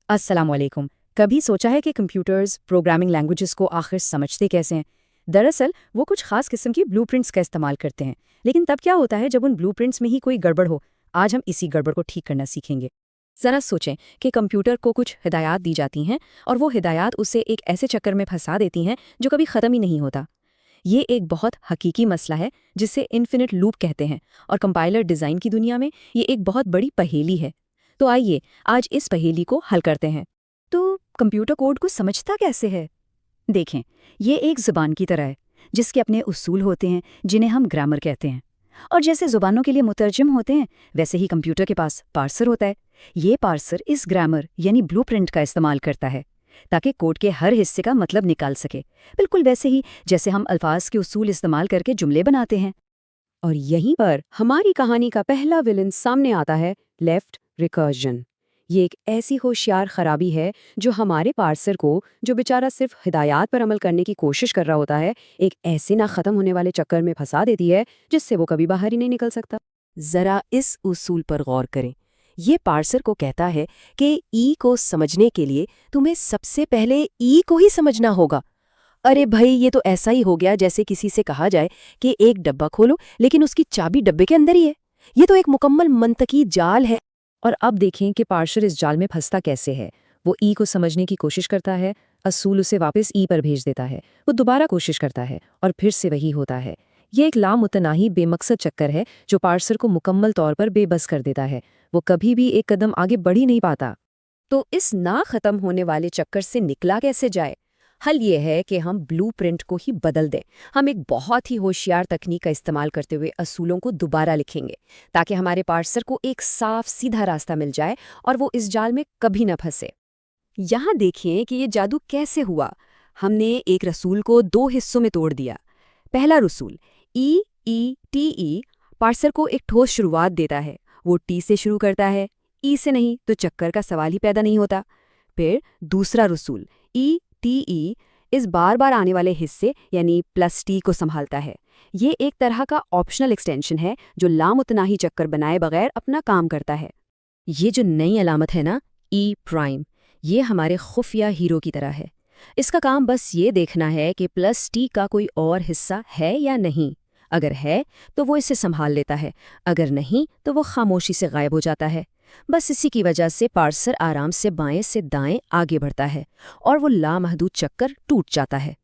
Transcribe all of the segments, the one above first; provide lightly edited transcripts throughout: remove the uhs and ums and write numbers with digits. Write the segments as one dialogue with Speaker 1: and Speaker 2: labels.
Speaker 1: अस्सलाम वालेकुम। कभी सोचा है कि कंप्यूटर्स प्रोग्रामिंग लैंग्वेजेस को आखिर समझते कैसे हैं? दरअसल वो कुछ खास किस्म की ब्लूप्रिंट्स का इस्तेमाल करते हैं। लेकिन तब क्या होता है जब उन ब्लूप्रिंट्स में ही कोई गड़बड़ हो? आज हम इसी गड़बड़ को ठीक करना सीखेंगे। ज़रा सोचें कि कंप्यूटर को कुछ हिदायत दी जाती हैं और वो हिदायत उसे एक ऐसे चक्कर में फंसा देती हैं जो कभी ख़त्म ही नहीं होता। ये एक बहुत हकीकी मसला है जिसे इन्फिनिट लूप कहते हैं, और कंपाइलर डिज़ाइन की दुनिया में ये एक बहुत बड़ी पहेली है। तो आइए आज इस पहेली को हल करते हैं। तो कंप्यूटर कोड को समझता कैसे है? देखें, ये एक ज़ुबान की तरह है जिसके अपने उसूल होते हैं जिन्हें हम ग्रामर कहते हैं। और जैसे ज़ुबानों के लिए मुतरजम होते हैं, वैसे ही कंप्यूटर के पास पार्सर होता है। ये पार्सर इस ग्रामर यानी ब्लूप्रिंट का इस्तेमाल करता है ताकि कोड के हर हिस्से का मतलब निकाल सके, बिल्कुल वैसे ही जैसे हम अल्फाज के उसूल इस्तेमाल करके जुमले बनाते हैं।
Speaker 2: और यहीं पर हमारी कहानी का पहला विलन सामने आता है, लेफ्ट रिकर्जन। ये एक ऐसी होशियार खराबी है जो हमारे पार्सर को, जो बेचारा सिर्फ हिदायत पर अमल करने की कोशिश कर रहा होता है, एक ऐसे ना खत्म होने वाले चक्कर में फंसा देती है जिससे वो कभी बाहर ही नहीं निकल सकता।
Speaker 3: जरा इस उसूल पर गौर करें। ये पार्सर को कहता है कि ई को समझने के लिए तुम्हें सबसे पहले ई को ही समझना होगा। अरे भाई, ये तो ऐसा ही हो गया जैसे किसी से कहा जाए कि एक डब्बा खोलो लेकिन उसकी चाबी डब्बे के अंदर ही है। ये तो एक मुकम्मल मंतकी जाल है।
Speaker 1: और अब देखें कि पार्सर इस जाल में फंसता कैसे है। वो ई को समझने की कोशिश करता है, असूल उसे वापस ई पर भेज देता है। वो दोबारा कोशिश करता है और फिर से वही होता है। ये एक लामुतनाही बेमकसद चक्कर है जो पार्सर को मुकम्मल तौर पर बेबस कर देता है। वो कभी भी एक कदम आगे बढ़ ही नहीं पाता।
Speaker 2: तो इस ना खत्म होने वाले चक्कर से निकला कैसे जाए? हल ये है कि हम ब्लूप्रिंट को ही बदल दें। हम एक बहुत ही होशियार तकनीक का इस्तेमाल करते हुए असूलों को दोबारा लिखेंगे ताकि हमारे पार्सर को एक साफ सीधा रास्ता मिल जाए और वो इस जाल में कभी न फंसे। यहाँ देखिए कि ये जादू कैसे हुआ। हमने एक रसूल को दो हिस्सों में तोड़ दिया। पहला रसूल ई पार्सर को एक ठोस शुरुआत देता है। वो टी से शुरू करता है, ई से नहीं तो चक्कर का सवाल ही पैदा नहीं होता। फिर दूसरा रसूल ई इस बार बार आने वाले हिस्से यानी प्लस टी को संभालता है। ये एक तरह का ऑप्शनल एक्सटेंशन है जो लामुतनाही चक्कर बनाए बगैर अपना काम करता है।
Speaker 1: ये जो नई अलामत है ना, ई प्राइम, ये हमारे खुफिया हीरो की तरह है। इसका काम बस ये देखना है कि प्लस टी का कोई और हिस्सा है या नहीं। अगर है तो वो इसे संभाल लेता है, अगर नहीं तो वो खामोशी से गायब हो जाता है। बस इसी की वजह से पार्सर आराम से बाएं से दाएं आगे बढ़ता है और वो लामहदूद चक्कर टूट जाता है।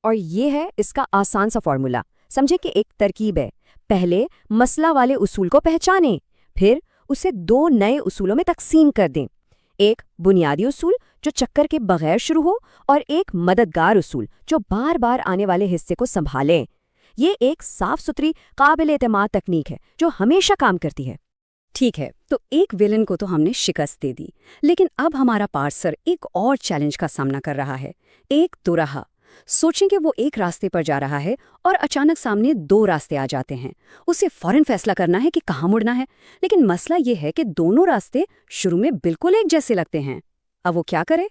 Speaker 2: और ये है इसका आसान सा फॉर्मूला। समझे कि एक तरकीब है। पहले मसला वाले उसूल को पहचानें, फिर उसे दो नए उसूलों में तकसीम कर दें। एक बुनियादी उसूल जो चक्कर के बगैर शुरू हो और एक मददगार उसूल जो बार बार आने वाले हिस्से को संभालें। ये एक साफ सुथरी काबिल एतमाद तकनीक है जो हमेशा काम करती है। ठीक है, तो एक विलन को तो हमने शिकस्त दे दी, लेकिन अब हमारा पार्सर एक और चैलेंज का सामना कर रहा है, एक दोराहा। सोचें कि वो एक रास्ते पर जा रहा है और अचानक सामने दो रास्ते आ जाते हैं। उसे फौरन फैसला करना है कि कहाँ मुड़ना है, लेकिन मसला ये है कि दोनों रास्ते शुरू में बिल्कुल एक जैसे लगते हैं। अब वो क्या करे?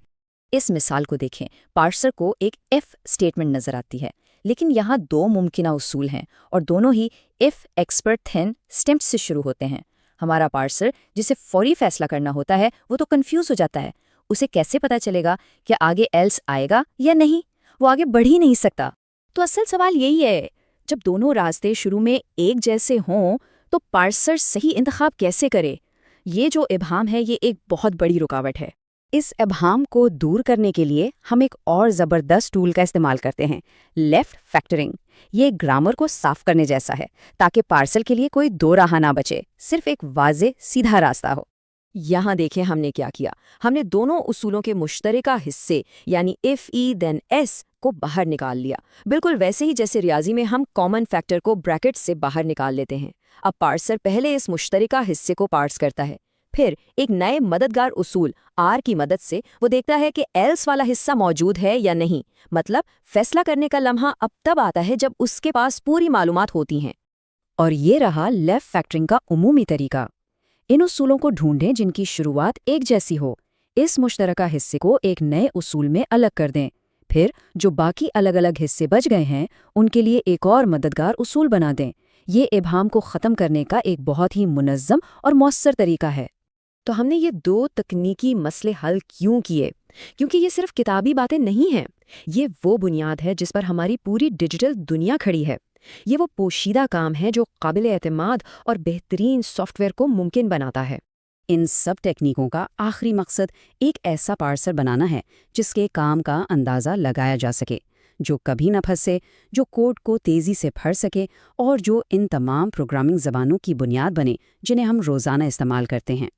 Speaker 1: इस मिसाल को देखें। पार्सर को एक इफ स्टेटमेंट नजर आती है, लेकिन यहाँ दो मुमकिना उसूल हैं और दोनों ही इफ एक्सपर्ट थिन स्टेम्प से शुरू होते हैं। हमारा पार्सर जिसे फौरी फैसला करना होता है वो तो कंफ्यूज हो जाता है। उसे कैसे पता चलेगा कि आगे एल्स आएगा या नहीं? वो आगे बढ़ ही नहीं सकता। तो असल सवाल यही है, जब दोनों रास्ते शुरू में एक जैसे हों तो पार्सर सही इंतखाब कैसे करे? ये जो इब्हाम है ये एक बहुत बड़ी रुकावट है।
Speaker 2: इस इब्हाम को दूर करने के लिए हम एक और ज़बरदस्त टूल का इस्तेमाल करते हैं, लेफ्ट फैक्टरिंग। ये ग्रामर को साफ करने जैसा है ताकि पार्सर के लिए कोई दो राह ना बचे, सिर्फ एक वाज़े सीधा रास्ता हो।
Speaker 3: यहाँ देखें हमने क्या किया। हमने दोनों उसूलों के मुश्तरका हिस्से यानी इफ ई देन एस को बाहर निकाल लिया, बिल्कुल वैसे ही जैसे रियाजी में हम कॉमन फैक्टर को ब्रैकेट से बाहर निकाल लेते हैं। अब पार्सर पहले इस मुश्तरका हिस्से को पार्स करता है, फिर एक नए मददगार उसूल आर की मदद से वो देखता है कि एल्स वाला हिस्सा मौजूद है या नहीं। मतलब फैसला करने का लम्हा अब तब आता है जब उसके पास पूरी मालूमात होती हैं।
Speaker 1: और ये रहा लेफ्ट फैक्टरिंग का उमूमी तरीका। इन उसूलों को ढूंढें जिनकी शुरुआत एक जैसी हो। इस मुश्तरका हिस्से को एक नए उसूल में अलग कर दें। फिर जो बाकी अलग अलग हिस्से बच गए हैं उनके लिए एक और मददगार उसूल बना दें। ये इब्हाम को ख़त्म करने का एक बहुत ही मुनज़्ज़म और मौसर तरीका है।
Speaker 2: تو ہم نے یہ 2 تکنیکی مسئلے حل کیوں کیے؟ کیونکہ یہ صرف کتابی باتیں نہیں ہیں، یہ وہ بنیاد ہے جس پر ہماری پوری ڈیجیٹل دنیا کھڑی ہے۔ یہ وہ پوشیدہ کام ہے جو قابل اعتماد اور بہترین سافٹ ویئر کو ممکن بناتا ہے۔
Speaker 1: ان سب ٹیکنیکوں کا آخری مقصد ایک ایسا پارسر بنانا ہے جس کے کام کا اندازہ لگایا جا سکے، جو کبھی نہ پھنسے، جو کوڈ کو تیزی سے پڑھ سکے اور جو ان تمام پروگرامنگ زبانوں کی بنیاد بنے جنہیں ہم روزانہ استعمال کرتے ہیں۔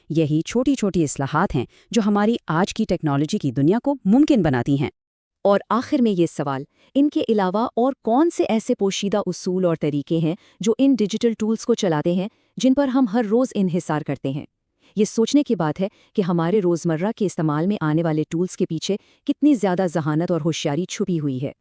Speaker 1: یہی چھوٹی چھوٹی اصلاحات ہیں جو ہماری آج کی ٹیکنالوجی کی دنیا کو ممکن بناتی ہیں۔
Speaker 3: اور آخر میں یہ سوال، ان کے علاوہ اور کون سے ایسے پوشیدہ اصول اور طریقے ہیں جو ان ڈیجیٹل ٹولز کو چلاتے ہیں جن پر ہم ہر روز انحصار کرتے ہیں؟ یہ سوچنے کی بات ہے کہ ہمارے روزمرہ کے استعمال میں آنے والے ٹولز کے پیچھے کتنی زیادہ ذہانت اور ہوشیاری چھپی ہوئی ہے۔